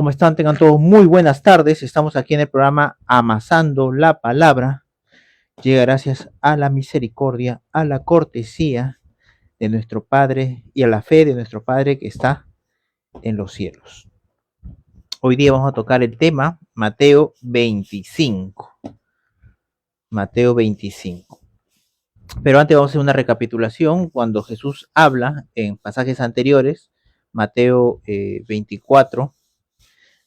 ¿Cómo están? Tengan todos muy buenas tardes. Estamos aquí en el programa Amasando la Palabra. Llega gracias a la misericordia, a la cortesía de nuestro Padre y a la fe de nuestro Padre que está en los cielos. Hoy día vamos a tocar el tema Mateo 25. Mateo 25. Pero antes vamos a hacer una recapitulación. Cuando Jesús habla en pasajes anteriores, Mateo 24,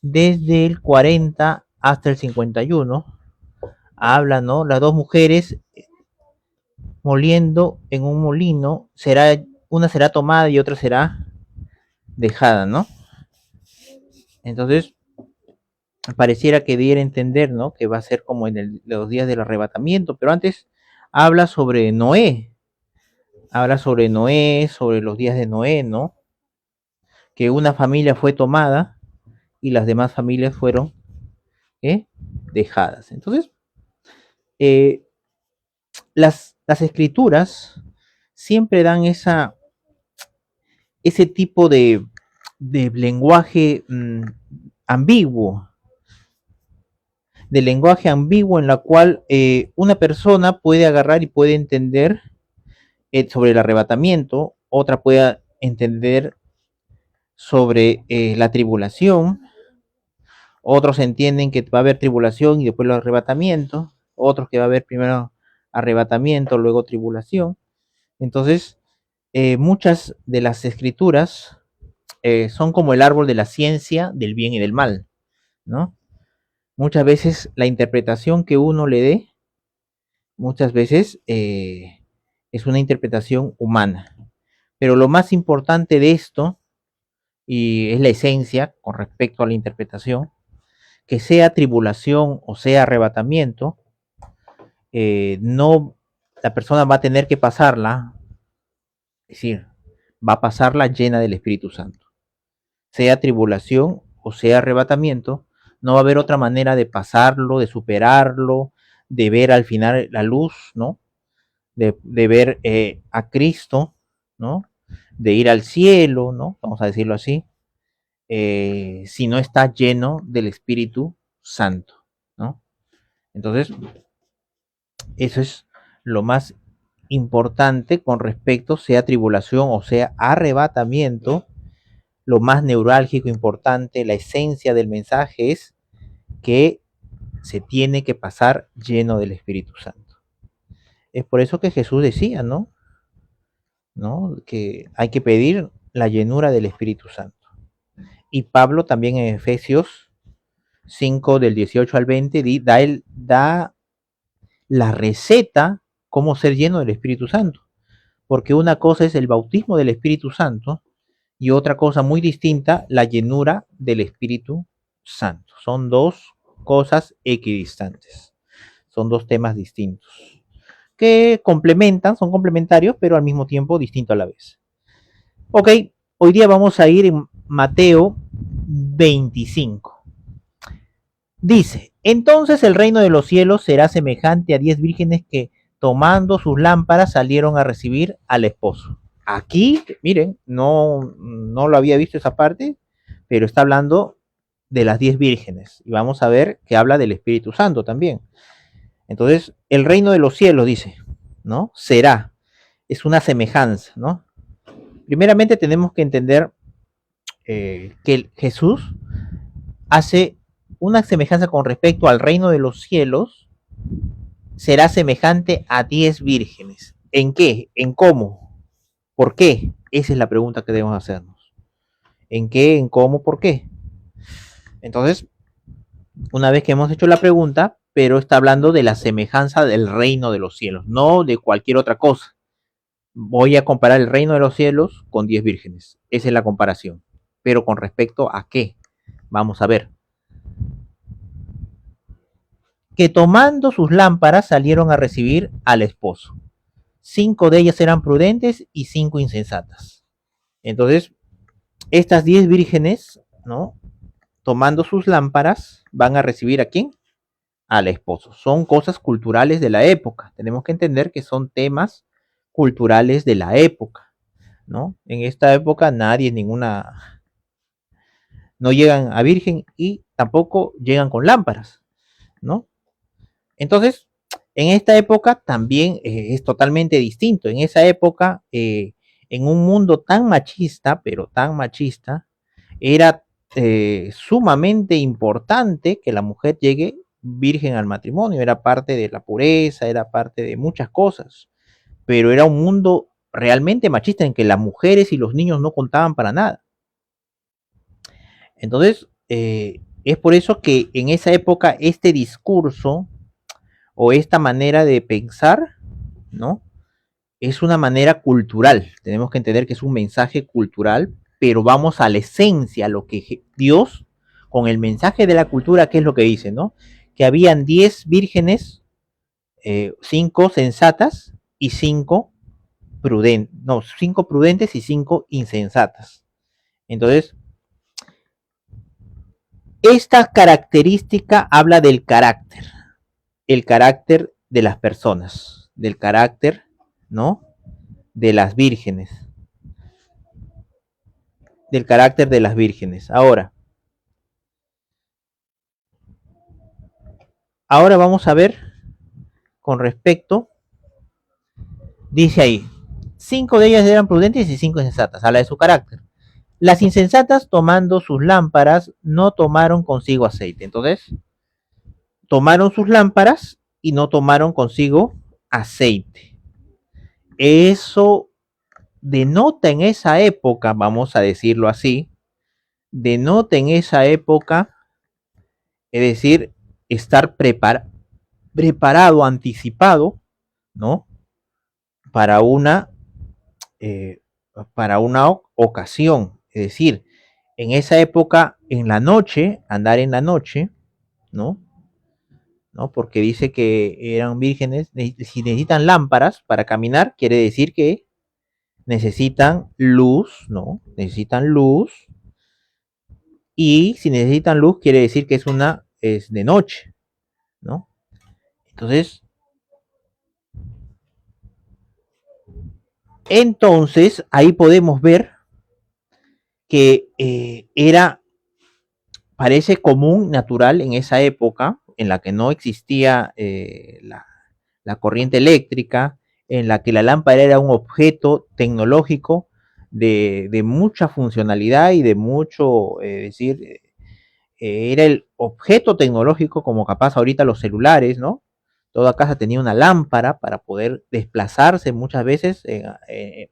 desde el 40 hasta el 51, habla, ¿no? Las dos mujeres moliendo en un molino, una será tomada y otra será dejada, ¿no? Entonces, pareciera que diera a entender, ¿no? Que va a ser como en los días del arrebatamiento, pero antes habla sobre Noé, sobre los días de Noé, ¿no? Que una familia fue tomada y las demás familias fueron dejadas. Entonces, eh, las escrituras siempre dan ese tipo de lenguaje ambiguo, en la cual una persona puede agarrar y puede entender sobre el arrebatamiento, otra puede entender sobre la tribulación, otros entienden que va a haber tribulación y después el arrebatamiento, otros que va a haber primero arrebatamiento, luego tribulación. Entonces, muchas de las escrituras son como el árbol de la ciencia del bien y del mal, ¿no? Muchas veces la interpretación que uno le dé, muchas veces es una interpretación humana. Pero lo más importante de esto, y es la esencia con respecto a la interpretación, que sea tribulación o sea arrebatamiento, no, la persona va a tener que pasarla, es decir, va a pasarla llena del Espíritu Santo. Sea tribulación o sea arrebatamiento, no va a haber otra manera de pasarlo, de superarlo, de ver al final la luz, ¿no? De ver a Cristo, ¿no? De ir al cielo, ¿no? Vamos a decirlo así, si no está lleno del Espíritu Santo, ¿no? Entonces, eso es lo más importante con respecto, sea tribulación o sea arrebatamiento. Lo más neurálgico, importante, la esencia del mensaje es que se tiene que pasar lleno del Espíritu Santo. Es por eso que Jesús decía, ¿no? Que hay que pedir la llenura del Espíritu Santo. Y Pablo también en Efesios 5 del 18 al 20 da la receta cómo ser lleno del Espíritu Santo. Porque una cosa es el bautismo del Espíritu Santo y otra cosa muy distinta, la llenura del Espíritu Santo. Son dos cosas equidistantes. Son dos temas distintos que complementan, son complementarios, pero al mismo tiempo distintos a la vez. Ok, hoy día vamos a ir en Mateo 25. Dice, entonces el reino de los cielos será semejante a 10 vírgenes que tomando sus lámparas salieron a recibir al esposo. Aquí, miren, no lo había visto esa parte, pero está hablando de las 10 vírgenes. Y vamos a ver que habla del Espíritu Santo también. Entonces, el reino de los cielos, dice, ¿no? Será, es una semejanza, ¿no? Primeramente tenemos que entender que Jesús hace una semejanza con respecto al reino de los cielos, será semejante a 10 vírgenes. ¿En qué? ¿En cómo? ¿Por qué? Esa es la pregunta que debemos hacernos. ¿En qué? ¿En cómo? ¿Por qué? Entonces, una vez que hemos hecho la pregunta, pero está hablando de la semejanza del reino de los cielos, no de cualquier otra cosa. Voy a comparar el reino de los cielos con 10 vírgenes. Esa es la comparación. Pero con respecto a qué, vamos a ver. Que tomando sus lámparas salieron a recibir al esposo. 5 de ellas eran prudentes y 5 insensatas. Entonces, estas 10 vírgenes, ¿no? Tomando sus lámparas, van a recibir a quién? Al esposo. Son cosas culturales de la época. Tenemos que entender que son temas culturales de la época, ¿no? En esta época no llegan a virgen y tampoco llegan con lámparas, ¿no? Entonces, en esta época también es totalmente distinto. En esa época, en un mundo tan machista, pero tan machista, era sumamente importante que la mujer llegue virgen al matrimonio. Era parte de la pureza, era parte de muchas cosas, pero era un mundo realmente machista en que las mujeres y los niños no contaban para nada. Entonces, es por eso que en esa época este discurso o esta manera de pensar, ¿no? Es una manera cultural. Tenemos que entender que es un mensaje cultural, pero vamos a la esencia, a lo que Dios, con el mensaje de la cultura, ¿qué es lo que dice, no? Que habían 10 vírgenes, 5 sensatas y 5 prudentes, no, 5 prudentes y 5 insensatas. Entonces, esta característica habla del carácter, el carácter de las personas, del carácter, ¿no? De las vírgenes, del carácter de las vírgenes. Ahora vamos a ver con respecto, dice ahí, 5 de ellas eran prudentes y 5 insensatas, habla de su carácter. Las insensatas tomando sus lámparas no tomaron consigo aceite. Entonces, tomaron sus lámparas y no tomaron consigo aceite. Eso denota en esa época, vamos a decirlo así, denota en esa época, es decir, estar preparado, anticipado, ¿no? Para una, eh, para una ocasión. Es decir, en esa época, en la noche, andar en la noche, ¿no? ¿No? Porque dice que eran vírgenes, si necesitan lámparas para caminar, quiere decir que necesitan luz, ¿no? Necesitan luz. Y si necesitan luz, quiere decir que es de noche, ¿no? Entonces, ahí podemos ver que parece común, natural en esa época, en la que no existía la corriente eléctrica, en la que la lámpara era un objeto tecnológico de mucha funcionalidad y de mucho, era el objeto tecnológico como capaz ahorita los celulares, ¿no? Toda casa tenía una lámpara para poder desplazarse muchas veces,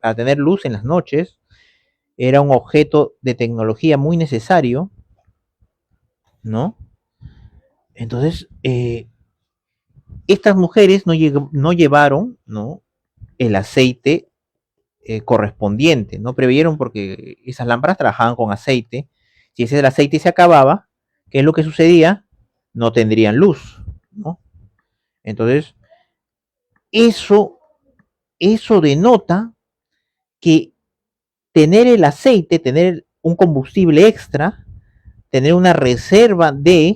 para tener luz en las noches. Era un objeto de tecnología muy necesario, ¿no? Entonces, estas mujeres no llevaron, ¿no? El aceite correspondiente, no previeron porque esas lámparas trabajaban con aceite. Si ese aceite se acababa, ¿qué es lo que sucedía? No tendrían luz, ¿no? Entonces, eso, eso denota que tener el aceite, tener un combustible extra, tener una reserva de,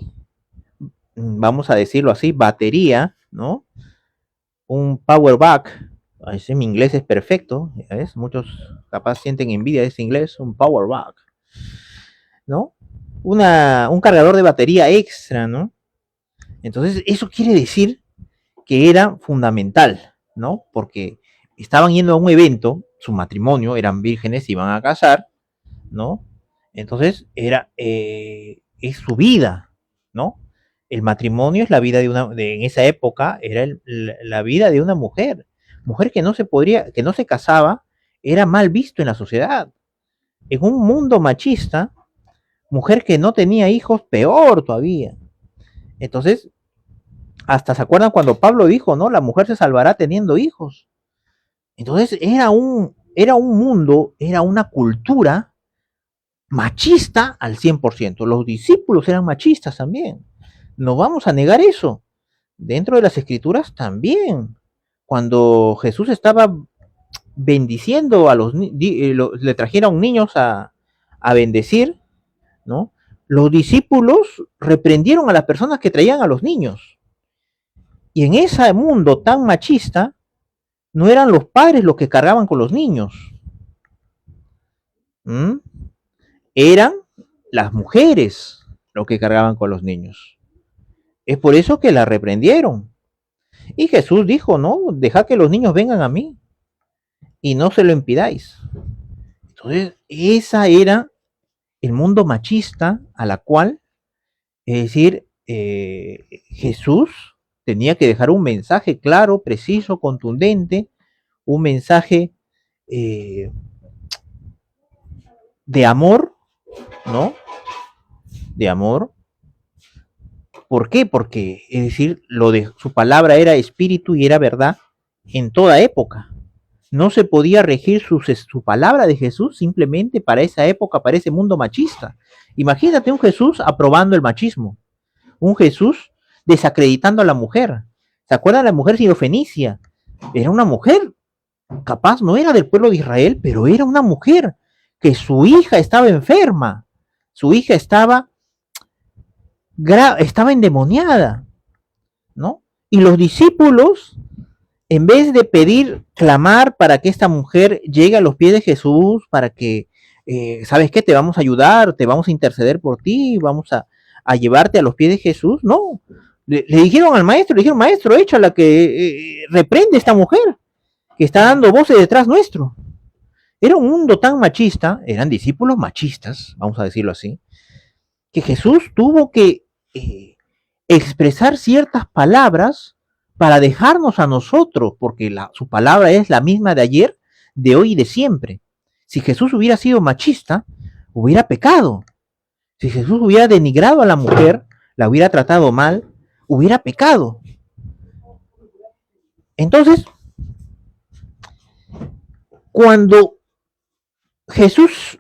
vamos a decirlo así, batería, ¿no? Un power back, ese mi inglés es perfecto, ¿ves? Muchos capaz sienten envidia de ese inglés, un power back, ¿no? Un cargador de batería extra, ¿no? Entonces, eso quiere decir que era fundamental, ¿no? Porque estaban yendo a un evento, su matrimonio, eran vírgenes, iban a casar, ¿no? Entonces, es su vida, ¿no? El matrimonio es la vida en esa época, era la vida de una mujer. Mujer que no se podría, que no se casaba, era mal visto en la sociedad. En un mundo machista, mujer que no tenía hijos, peor todavía. Entonces, hasta se acuerdan cuando Pablo dijo, ¿no? La mujer se salvará teniendo hijos. Entonces, era un mundo, era una cultura machista al 100%. Los discípulos eran machistas también. No vamos a negar eso. Dentro de las escrituras también. Cuando Jesús estaba bendiciendo a le trajeron niños a bendecir, ¿no? Los discípulos reprendieron a las personas que traían a los niños. Y en ese mundo tan machista, no eran los padres los que cargaban con los niños. ¿Mm? Eran las mujeres lo que cargaban con los niños. Es por eso que la reprendieron. Y Jesús dijo, no, dejad que los niños vengan a mí y no se lo impidáis. Entonces, esa era el mundo machista a la cual, es decir, Jesús tenía que dejar un mensaje claro, preciso, contundente, un mensaje eh, de amor, ¿no? De amor. ¿Por qué? Porque, es decir, lo de su palabra era espíritu y era verdad en toda época. No se podía regir su palabra de Jesús simplemente para esa época, para ese mundo machista. Imagínate un Jesús aprobando el machismo, un Jesús desacreditando a la mujer. ¿Se acuerdan de la mujer sirofenicia? Era una mujer, capaz no era del pueblo de Israel, pero era una mujer que su hija estaba enferma, su hija estaba endemoniada, ¿no? Y los discípulos, en vez de pedir, clamar para que esta mujer llegue a los pies de Jesús, para que, ¿sabes qué? Te vamos a ayudar, te vamos a interceder por ti, vamos a llevarte a los pies de Jesús, no. Le dijeron al maestro, le dijeron, maestro, échala que reprende a esta mujer, que está dando voces detrás nuestro. Era un mundo tan machista, eran discípulos machistas, vamos a decirlo así, que Jesús tuvo que expresar ciertas palabras para dejarnos a nosotros, porque su palabra es la misma de ayer, de hoy y de siempre. Si Jesús hubiera sido machista, hubiera pecado. Si Jesús hubiera denigrado a la mujer, la hubiera tratado mal, hubiera pecado. Entonces, cuando Jesús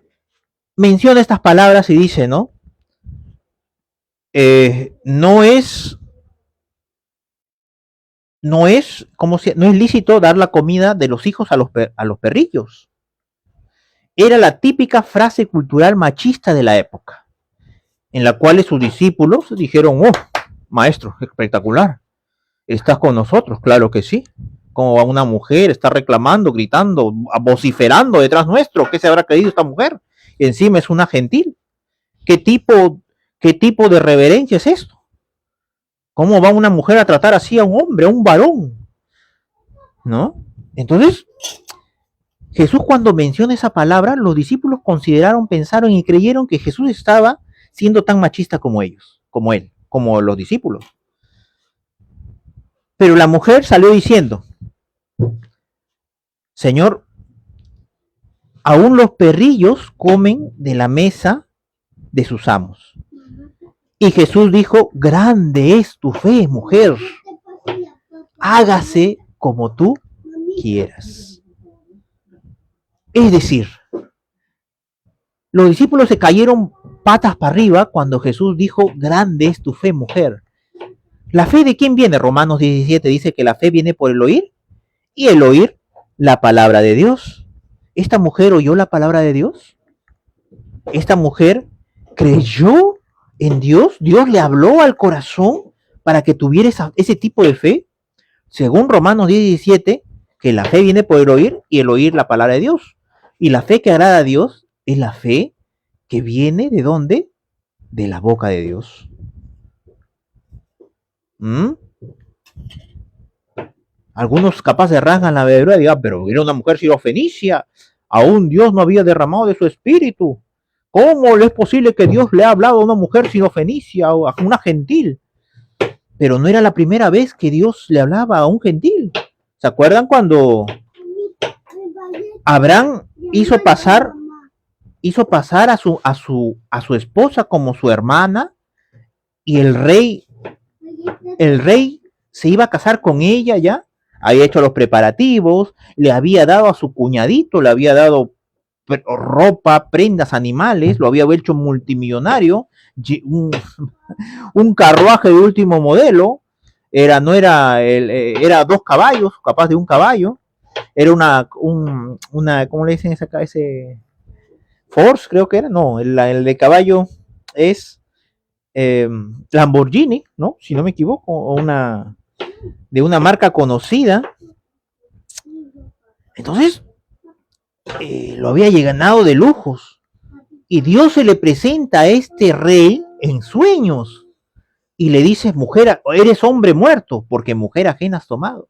menciona estas palabras y dice, ¿no? No es lícito dar la comida de los hijos a los perrillos. Era la típica frase cultural machista de la época, en la cual sus discípulos dijeron, oh, maestro, espectacular, estás con nosotros, claro que sí. Como una mujer está reclamando, gritando, vociferando detrás nuestro, ¿qué se habrá creído esta mujer? Y encima es una gentil. ¿Qué tipo de reverencia es esto? ¿Cómo va una mujer a tratar así a un hombre, a un varón? ¿No? Entonces, Jesús cuando menciona esa palabra, los discípulos consideraron, pensaron y creyeron que Jesús estaba siendo tan machista como ellos, como él, como los discípulos. Pero la mujer salió diciendo, Señor, aún los perrillos comen de la mesa de sus amos. Y Jesús dijo, grande es tu fe, mujer, hágase como tú quieras. Es decir, los discípulos se cayeron patas para arriba cuando Jesús dijo, grande es tu fe, mujer. ¿La fe de quién viene? Romanos 17 dice que la fe viene por el oír y el oír la palabra de Dios. ¿Esta mujer oyó la palabra de Dios? ¿Esta mujer creyó en Dios? ¿Dios le habló al corazón para que tuviera ese tipo de fe? Según Romanos 17, que la fe viene por el oír y el oír la palabra de Dios. Y la fe que agrada a Dios es la fe que viene ¿de dónde? De la boca de Dios. Algunos capaces rasgan la verdad y digan, pero era una mujer sirofenicia, aún Dios no había derramado de su espíritu. ¿Cómo es posible que Dios le ha hablado a una mujer sirofenicia o a una gentil? Pero no era la primera vez que Dios le hablaba a un gentil. ¿Se acuerdan cuando Abraham hizo pasar a su esposa como su hermana y el rey se iba a casar con ella ya? Había hecho los preparativos, le había dado a su cuñadito, le había dado ropa, prendas, animales, lo había hecho multimillonario, un carruaje de último modelo, era 2 caballos, capaz de un caballo, era una ¿cómo le dicen ese Force creo que era? No, el de caballo es Lamborghini, ¿no? Si no me equivoco, o de una marca conocida. Entonces, lo había llenado de lujos. Y Dios se le presenta a este rey en sueños y le dice, mujer, eres hombre muerto, porque mujer ajena has tomado.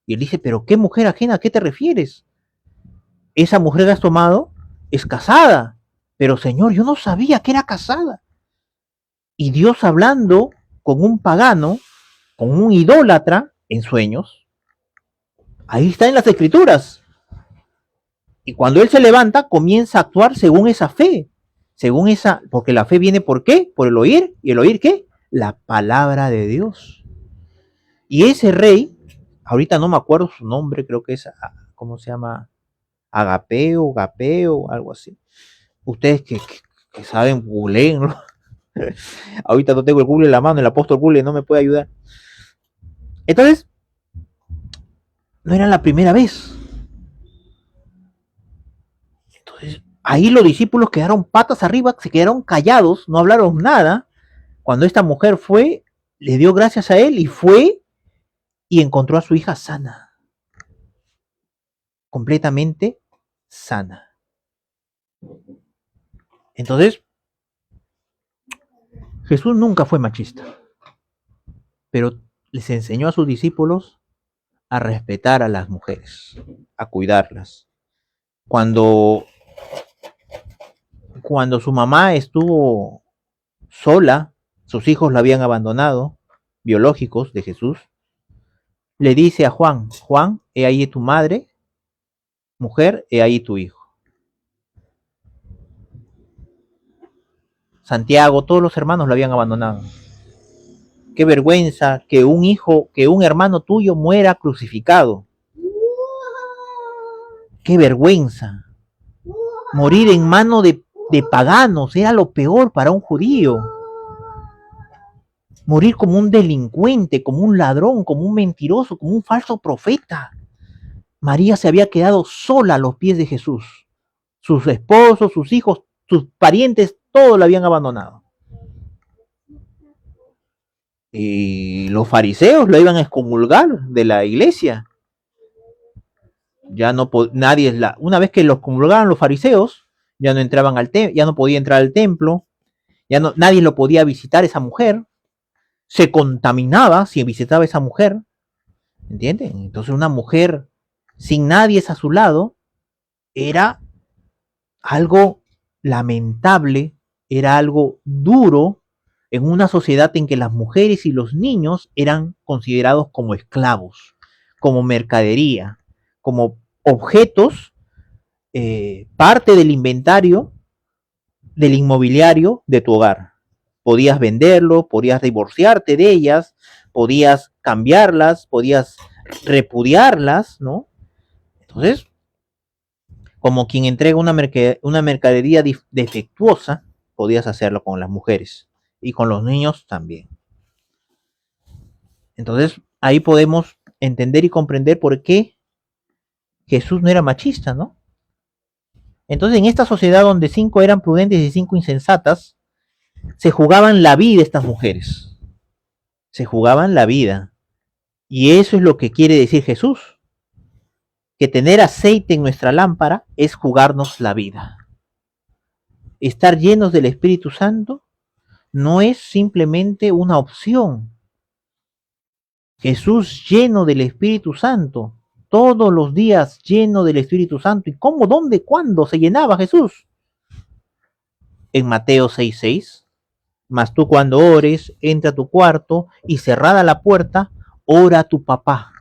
Y él dice, pero ¿qué mujer ajena? ¿A qué te refieres? Esa mujer que has tomado es casada. Pero Señor, yo no sabía que era casada. Y Dios hablando con un pagano, con un idólatra en sueños, ahí está en las escrituras. Y cuando él se levanta, comienza a actuar según esa fe, según esa, porque la fe viene ¿por qué? Por el oír, y el oír ¿qué? La palabra de Dios. Y ese rey, ahorita no me acuerdo su nombre, creo que es, ¿cómo se llama? Agapeo, Gapeo, algo así. Ustedes que saben, googleen, ¿no? Ahorita no tengo el Google en la mano, el apóstol Google no me puede ayudar. Entonces, no era la primera vez. Entonces, ahí los discípulos quedaron patas arriba, se quedaron callados, no hablaron nada. Cuando esta mujer fue, le dio gracias a él y fue y encontró a su hija sana, completamente sana. Entonces, Jesús nunca fue machista, pero les enseñó a sus discípulos a respetar a las mujeres, a cuidarlas. Cuando, cuando su mamá estuvo sola, sus hijos la habían abandonado, biológicos de Jesús, le dice a Juan, Juan, he ahí tu madre, mujer, he ahí tu hijo. Santiago, todos los hermanos lo habían abandonado. Qué vergüenza que un hijo, que un hermano tuyo muera crucificado. Qué vergüenza. Morir en mano de paganos era lo peor para un judío. Morir como un delincuente, como un ladrón, como un mentiroso, como un falso profeta. María se había quedado sola a los pies de Jesús. Sus esposos, sus hijos, sus parientes, todos la habían abandonado. Y los fariseos lo iban a excomulgar de la iglesia. Ya no nadie es la una vez que los excomulgaron los fariseos, ya no entraban al ya no podía entrar al templo, ya no nadie lo podía visitar esa mujer, se contaminaba si visitaba a esa mujer, ¿entienden? Entonces una mujer sin nadie a su lado era algo lamentable, era algo duro en una sociedad en que las mujeres y los niños eran considerados como esclavos, como mercadería, como objetos, parte del inventario, del inmobiliario de tu hogar. Podías venderlo, podías divorciarte de ellas, podías cambiarlas, podías repudiarlas, ¿no? Entonces, como quien entrega una mercadería defectuosa, podías hacerlo con las mujeres y con los niños también. Entonces, ahí podemos entender y comprender por qué Jesús no era machista, ¿no? Entonces, en esta sociedad donde 5 eran prudentes y 5 insensatas, se jugaban la vida estas mujeres. Se jugaban la vida. Y eso es lo que quiere decir Jesús. Que tener aceite en nuestra lámpara es jugarnos la vida. Estar llenos del Espíritu Santo no es simplemente una opción. Jesús lleno del Espíritu Santo, todos los días lleno del Espíritu Santo. ¿Y cómo, dónde, cuándo se llenaba Jesús? En Mateo 6:6. Mas tú cuando ores, entra a tu cuarto y cerrada la puerta, ora a tu papá.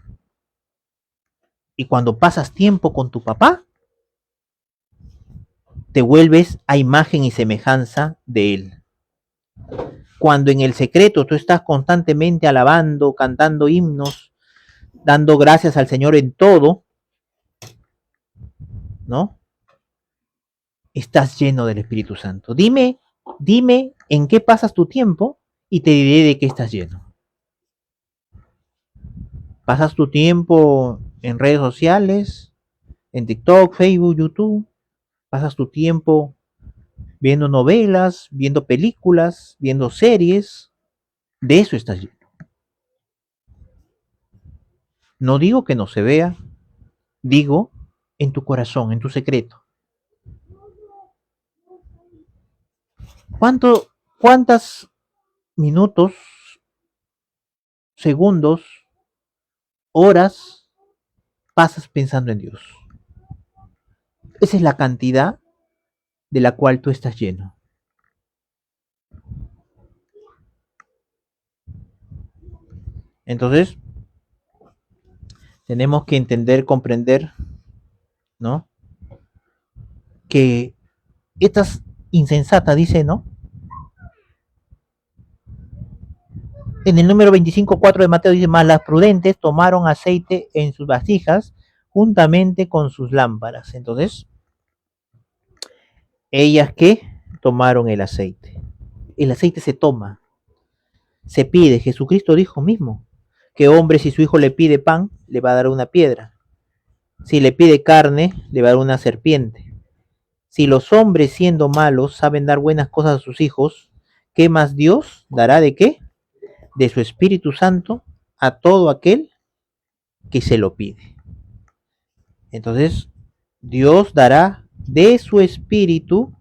Y cuando pasas tiempo con tu papá, te vuelves a imagen y semejanza de él. Cuando en el secreto tú estás constantemente alabando, cantando himnos, dando gracias al Señor en todo, ¿no? Estás lleno del Espíritu Santo. Dime en qué pasas tu tiempo y te diré de qué estás lleno. ¿Pasas tu tiempo en redes sociales, en TikTok, Facebook, YouTube? ¿Pasas tu tiempo viendo novelas, viendo películas, viendo series? De eso estás lleno. No digo que no se vea, digo en tu corazón, en tu secreto. ¿Cuántos minutos, segundos, horas pasas pensando en Dios? Esa es la cantidad de la cual tú estás lleno. Entonces, tenemos que entender, comprender, ¿no? Que estas insensatas, dice, ¿no? En el número 25:4 de Mateo dice, más las prudentes tomaron aceite en sus vasijas juntamente con sus lámparas. Entonces, ellas que tomaron el aceite. El aceite se toma, se pide. Jesucristo dijo mismo que hombre, si su hijo le pide pan, le va a dar una piedra. Si le pide carne, le va a dar una serpiente. Si los hombres siendo malos saben dar buenas cosas a sus hijos, ¿qué más Dios dará de qué? De su Espíritu Santo a todo aquel que se lo pide. Entonces, Dios dará de su Espíritu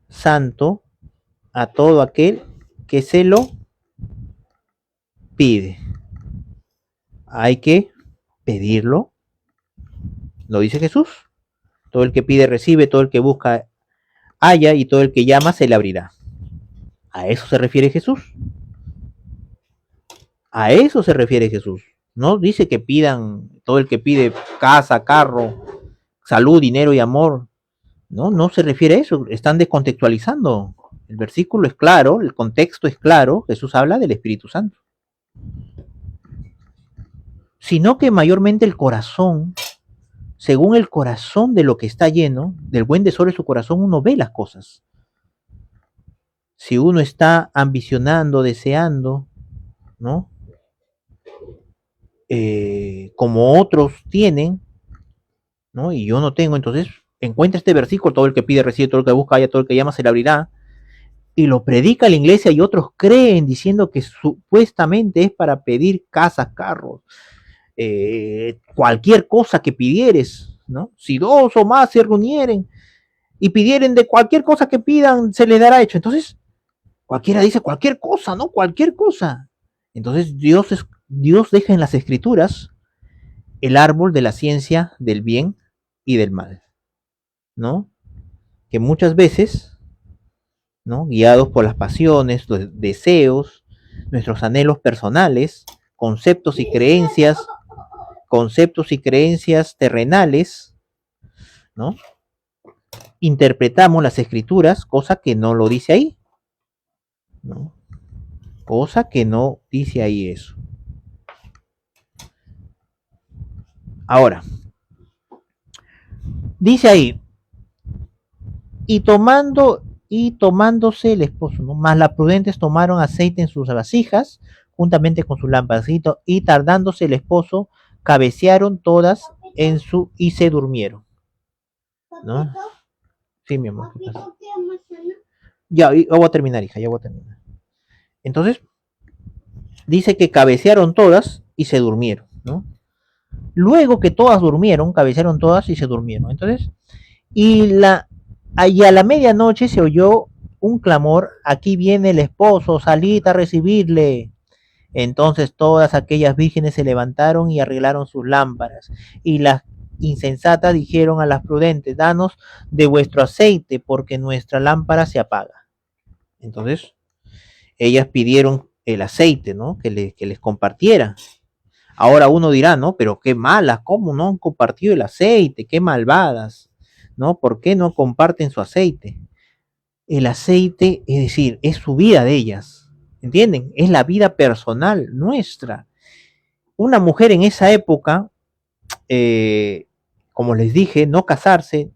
Santo a todo aquel que se lo pide. Hay que pedirlo, lo dice Jesús. Todo el que pide recibe, todo el que busca halla y todo el que llama se le abrirá. A eso se refiere Jesús. A eso se refiere Jesús. No dice que pidan, todo el que pide casa, carro, salud, dinero y amor. No, no se refiere a eso. Están descontextualizando. El versículo es claro, el contexto es claro. Jesús habla del Espíritu Santo. Sino que mayormente el corazón, según el corazón de lo que está lleno, del buen tesoro de su corazón, uno ve las cosas. Si uno está ambicionando, deseando, ¿no? Como otros tienen, ¿no? Y yo no tengo, entonces encuentra este versículo, todo el que pide recibe, todo el que busca halla, todo el que llama se le abrirá, y lo predica la iglesia y otros creen diciendo que supuestamente es para pedir casas, carros, cualquier cosa que pidieres, ¿no? Si dos o más se reunieren y pidieren de cualquier cosa que pidan, se les dará hecho. Entonces, cualquiera dice cualquier cosa, ¿no? Cualquier cosa. Entonces, Dios deja en las escrituras el árbol de la ciencia del bien y del mal, ¿no? Que muchas veces, ¿no? Guiados por las pasiones, los deseos, nuestros anhelos personales, conceptos y creencias terrenales, ¿no? Interpretamos las escrituras, cosa que no lo dice ahí, ¿no? Cosa que no dice ahí eso. Ahora, dice ahí, tomándose el esposo, ¿no? Más las prudentes tomaron aceite en sus vasijas, juntamente con sus lámparas, y tardándose el esposo, cabecearon todas y se durmieron, ¿no? Sí, mi amor. Ya voy a terminar, hija, ya voy a terminar. Entonces, dice que cabecearon todas y se durmieron, ¿no? Luego que todas durmieron, cabecearon todas y se durmieron. Entonces, y a la medianoche se oyó un clamor, aquí viene el esposo, salid a recibirle. Entonces todas aquellas vírgenes se levantaron y arreglaron sus lámparas, y las insensatas dijeron a las prudentes, danos de vuestro aceite, porque nuestra lámpara se apaga. Entonces, ellas pidieron el aceite, ¿no? Que les compartiera. Ahora uno dirá, ¿no? Pero qué malas, ¿cómo no han compartido el aceite? Qué malvadas, ¿no? ¿Por qué no comparten su aceite? El aceite, es decir, es su vida de ellas, ¿entienden? Es la vida personal nuestra. Una mujer en esa época, como les dije, no casarse,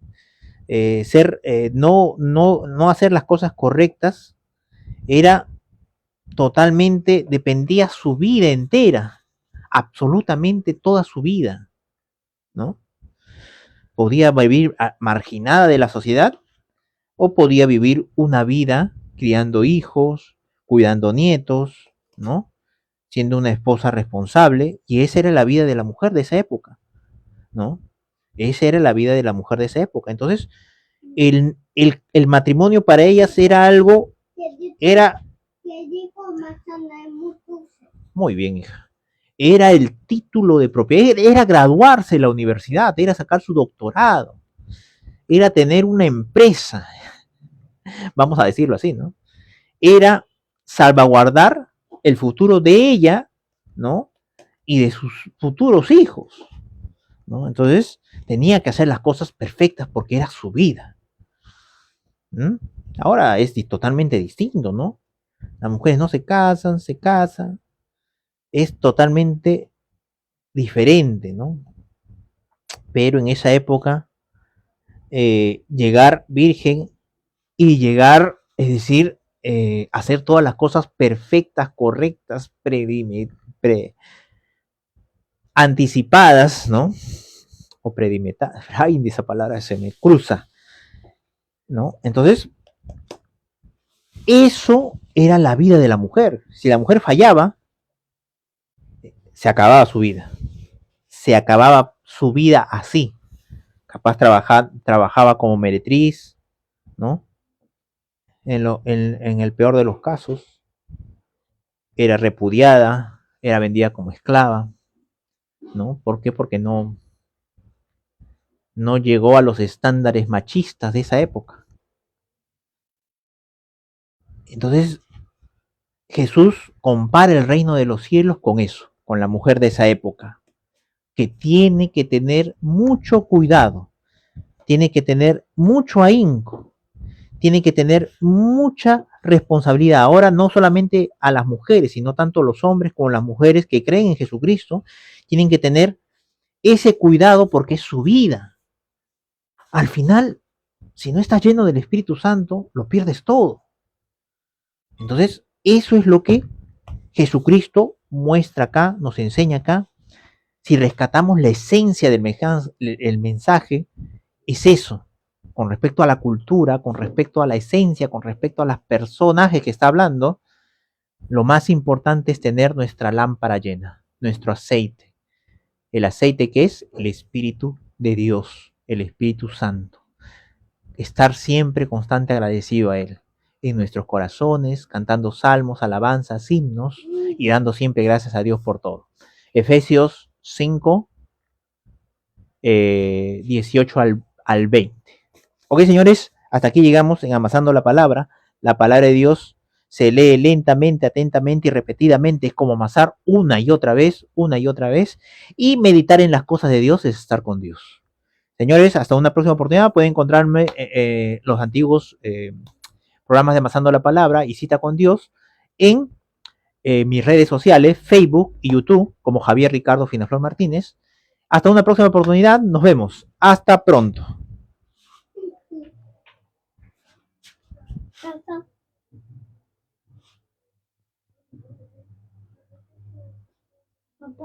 no hacer las cosas correctas, era totalmente, dependía su vida entera, absolutamente toda su vida, ¿no? Podía vivir marginada de la sociedad o podía vivir una vida criando hijos, cuidando nietos, ¿no? Siendo una esposa responsable, y esa era la vida de la mujer de esa época, ¿no? Esa era la vida de la mujer de esa época. Entonces, el matrimonio para ellas era algo, era, muy bien, hija, era el título de propiedad, era graduarse en la universidad, era sacar su doctorado, era tener una empresa, vamos a decirlo así, ¿no? Era salvaguardar el futuro de ella, ¿no? Y de sus futuros hijos, ¿no? Entonces tenía que hacer las cosas perfectas porque era su vida. ¿Mm? Ahora es totalmente distinto, ¿no? Las mujeres no se casan, se casan, es totalmente diferente, ¿no? Pero en esa época, llegar virgen y llegar, es decir, hacer todas las cosas perfectas, correctas, pre anticipadas, ¿no? O predimetadas. Ay, esa palabra se me cruza, ¿no? Entonces, eso era la vida de la mujer. Si la mujer fallaba, se acababa su vida. Se acababa su vida así. Capaz trabajaba como meretriz, ¿no? En el peor de los casos, era repudiada, era vendida como esclava, ¿no? ¿Por qué? Porque no llegó a los estándares machistas de esa época. Entonces, Jesús compara el reino de los cielos con eso, con la mujer de esa época, que tiene que tener mucho cuidado, tiene que tener mucho ahínco, tiene que tener mucha responsabilidad. Ahora no solamente a las mujeres, sino tanto los hombres como las mujeres que creen en Jesucristo, tienen que tener ese cuidado porque es su vida. Al final, si no estás lleno del Espíritu Santo, lo pierdes todo. Entonces, eso es lo que Jesucristo muestra acá, nos enseña acá. Si rescatamos la esencia del el mensaje, es eso, con respecto a la cultura, con respecto a la esencia, con respecto a los personajes que está hablando, lo más importante es tener nuestra lámpara llena, nuestro aceite. El aceite que es el Espíritu de Dios, el Espíritu Santo. Estar siempre constante agradecido a Él en nuestros corazones, cantando salmos, alabanzas, himnos y dando siempre gracias a Dios por todo. Efesios 5, 18 al 20. Ok, señores, hasta aquí llegamos en Amasando la Palabra. La palabra de Dios se lee lentamente, atentamente y repetidamente. Es como amasar una y otra vez, una y otra vez. Y meditar en las cosas de Dios es estar con Dios. Señores, hasta una próxima oportunidad. Pueden encontrarme los antiguos programas de Amasando la Palabra y Cita con Dios en mis redes sociales, Facebook y YouTube, como Javier Ricardo Finaflor Martínez. Hasta una próxima oportunidad. Nos vemos. Hasta pronto.